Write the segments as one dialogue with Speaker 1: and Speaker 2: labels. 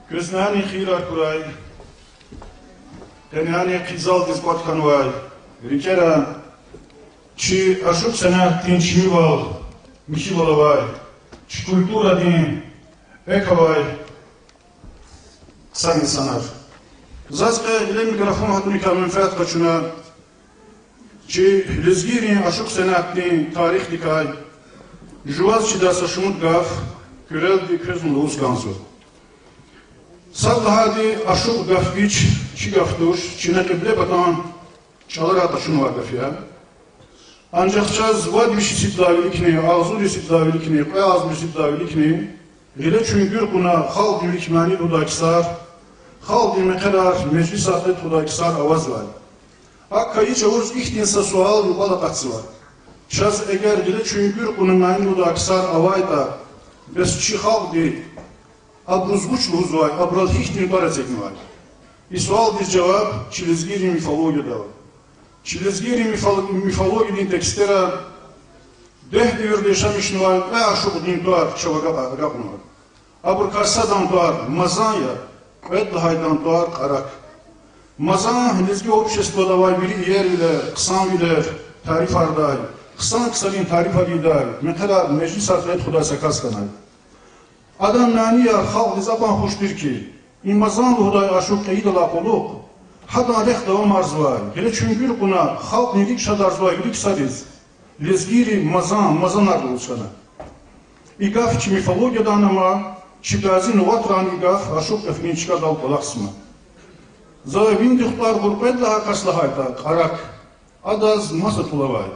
Speaker 1: Köznani khira kuray, tenhani qizal dizqat kanvay, rikera, чи ашук сена тинчмивал, михиловай, чи культура дин, эковай, сами санар. Зазка иле микрофон хатуника менфаат качуна, чи лезгирин ашук сена тин тарих дикай, жуаз чи даса шумут гав, кюрел ди крезун луз ганзу. Саллахади ашук гавгич, чи гавтуш, чи накибле батан, çalar ataşın var gafiya. Ancak çaz vad bir şiddavilikni, ağzur şiddavilikni, qayaz bir şiddavilikni, ile çünkü buna halk yürükmani hudakisar, halk yürümekalar meclis ahlet hudakisar avaz var. Akkayı çavuruz ihtinsa sual yubala katsı var. Çaz eğer ile çünkü bunu mani hudakisar avayda, besçi halk di, abruzguç luz var, abral ihtin barazekni var. Bir sual bir cevap, çilizgiri mifologiyada var. Çilizgiri мифологии текстера дехди юрдешамишни вай ва ашук дин туар чавага рапнуар. Абур карсадан туар мазая, эддахайдан туар карак. Мазан лизги общество давай бiri yer ile, kısan ile tarif arday, kısan tarif ariday, mesela meclis artayet xuda sakas kanay. Adam nani ya halk zaban hoşdur ki, imazan huday aşuk eydala koluk, Hatta alek devam arzuvay. Hele çünkü buna halk nedik şad arzuvay bilik sariz. Lezgiri mazan arzuçana. İgaf içi mifologiyadan ama çigazi nuvatran igaf aşok efnin çıkadal kolaksma. Zavin dihtar gurpet daha kaslahayta karak. Adaz masa tulavay.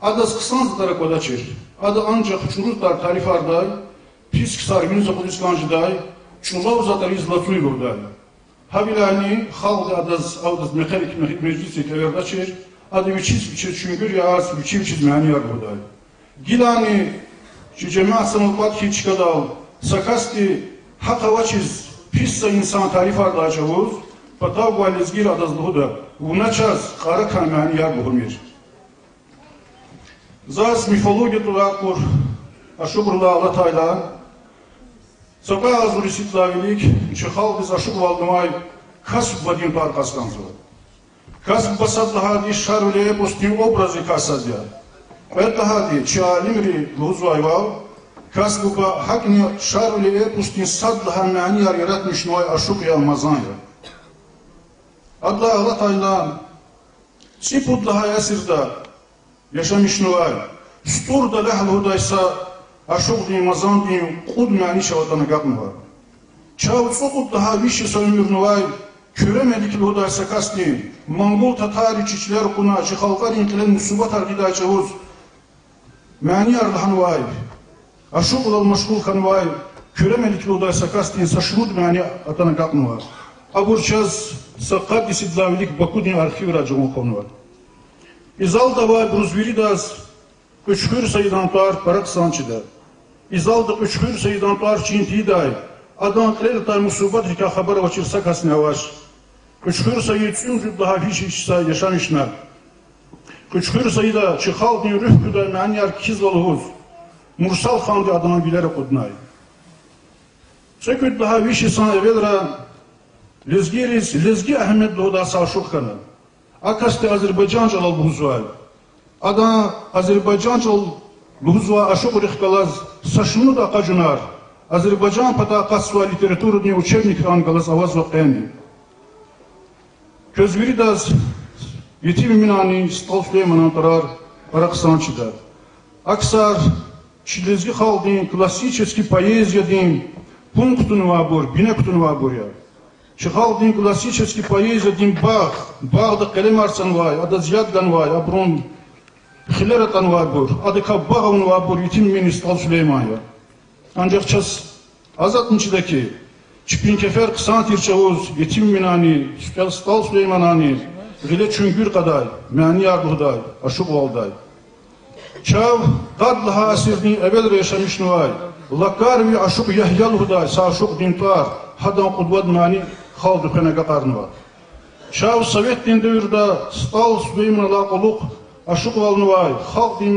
Speaker 1: Adaz kısan zıtara kodaçir. Adı ancak çurutlar tarif arday. Pisk sargın zakulis kanjiday. Çulav zatari zlatuy burday. Habilani halk adaz mekanik meclisi teverdaçir, adı biçiz çünkü ya az biçiz mani var burada. Gilani şu cemaat sanılbat hiç kadal sakasti hakavaçiz pissa insan tarif ardacavuz, patav valizgir adazlığı da unaçaz kara kamani yer buhumir. Zaz mifologi tulakur aşuburla Allah'tayla Sokağa azuri sitlavilik, çıxal biz aşık valdımay, kasb vadin par kaskanzı. Kasb basad lahadi şarvleye postin obrazı kasad ya. Et lahadi çi alimri luzvayvav, kasb ba hakni şarvleye postin sad lahan mani yar yaratmış noy aşık ya mazan ya. Adla Allah Teala sipud laha yasirda yaşamış noy, stur da lehl hudaysa Aşık din, mazan din, kud mani şavatana gapmı var. Çav sokup daha vişi soymur vay, küremedik huday sakas din, Mongol Tatar içiçler kuna, çıxalqar intilen musubat argida çavuz, mani ardahan vay, aşık olal maşgul kan vay, küremedik huday sakas din, saşrud mani atana gapmı var. Aburçaz, saqqad disidlavilik Baku din arxiv racımı konu var. İzal da vay, bruzviridaz, Üçkür sayıdan tuar parak sançıda. İzaldık üçkür sayıdan tuar çintiyi dahi. Adan kreditay musubat rika haber açırsa kasne avaş. Üçkür sayı tümcüd daha hiç işsa yaşamışlar. Üçkür sayıda çıxal din rüh küday meanyar kiz olhuz. Mursal xandı adına bilerek odnay. Çeküd daha hiç işsan evvelra lezgi Ahmet Doğuda saşuk kanı. Akaste Azerbaycan çalal buhuzval. Ada Azerbaycan çol luzva aşık rıhkalaz saşunu da kacunar. Azerbaycan pata kasva literaturu diye uçevnik rangalaz avaz vakayani. Közviri daz yetim minani stal Süleyman'ın tarar parak sançıda. Aksar çilezgi xalqin klassический поэзия din punktunu vabur, bine kutunu vabur ya. Çıxal din klassический поэзия din bağda kalem arsan vay, ada ziyaddan vay, abrun Xileratan vabur, adı kabbağın vabur yetim ministal Süleyman ya. Ancak ças azatmışıdaki çipin kefer kısan tirçavuz yetim minani, stal Süleymanani, gile çünkür kaday, mani yardıhday, aşık valday. Çav qadlaha asirdin evvel yaşamış nuvay, lakarvi aşık yahyal huday, saşık dintar, hadan kudvad mani xaldı xenaga qarnıva. Çav Sovet din devirda stal Süleymanala qoluk, aşık valnuvay, halk din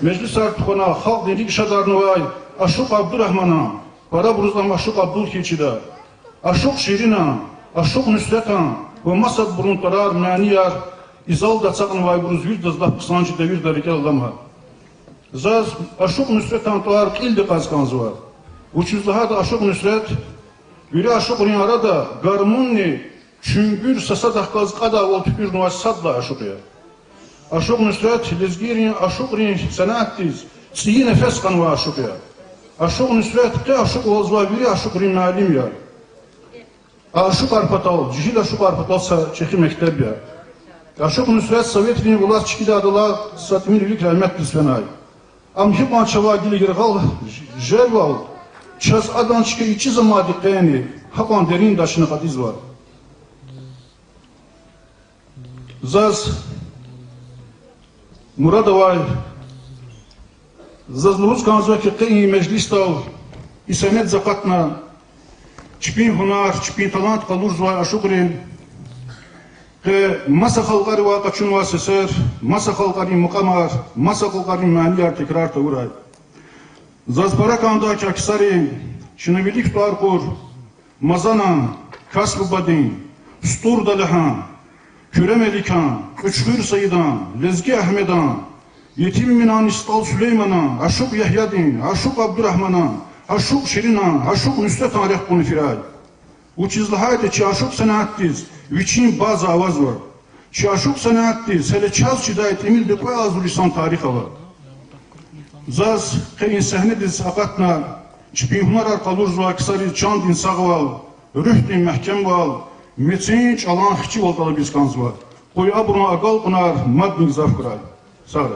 Speaker 1: meclis artıkona, halk din rikşadarnuvay, aşık Abdurrahman'a, para buruzdan aşık Abdul Keçida, aşık Şirina, aşık Nüsretan, ve masad buruntarar, maniyar, izal da çakın vay buruz yüz dızlap kısancı devir darikel adamha. Zaz aşık Nüsretan tuar kildi kazkanzı var. Uçuzlaha da aşık Nüsret, biri aşık rinyara da garmunni, çüngür sasa dahkaz kada ol tükür nuvassadla aşık ya. Aşık Nüsret, lezgirin aşık rin sanattiz, siyi nefes kanva aşık ya. Aşık Nüsret, ki aşık olzva biri aşık rin malim ya. Aşık Arpatal, cihil aşık Arpatal çeki mektep ya. Aşık Nüsret, Sovyet rini bulat çikide adıla satmin ilik rahmet disfenay. Amhip ançava gili girgal, jelval, çaz adan çıkı içi zamadi qeyni, hakan derin daşını kadiz var. Zaz, Muradovay, zaz nuruz kanzva ki qeyni meclis tav, isamet zakatna, çipin hunar, çipin talant kalur zva aşukrin, که مسا خلقاری واقع چون واسسر مسا خلقاری مقامار مسا خلقاری معنیار تکرار تورای زازبارا کاندا که اکثری شنویلیک توار کور مزانا کسب بدین ستور دلهان kürem elikan üçgür sayıdan lezgi ahmedan yetim minan istal Süleyman'a aşık Yahyadin aşık Abdurrahman'a aşık Şirina aşık Nüsret Areh bunu firay uçizlahaydı çi aşık sanattiz viçin bazı avaz var çi aşık sanattiz hele çaz çidayet emil de koy azul lisan tarih var zaz keyin sahnediz akatna çipin hunar arkalur zva kısari çandin sağval rühdin mehkem val meçinç alan xçi voltalı biz kanz var koy abruna agal kunar madnik zaf kuray sağ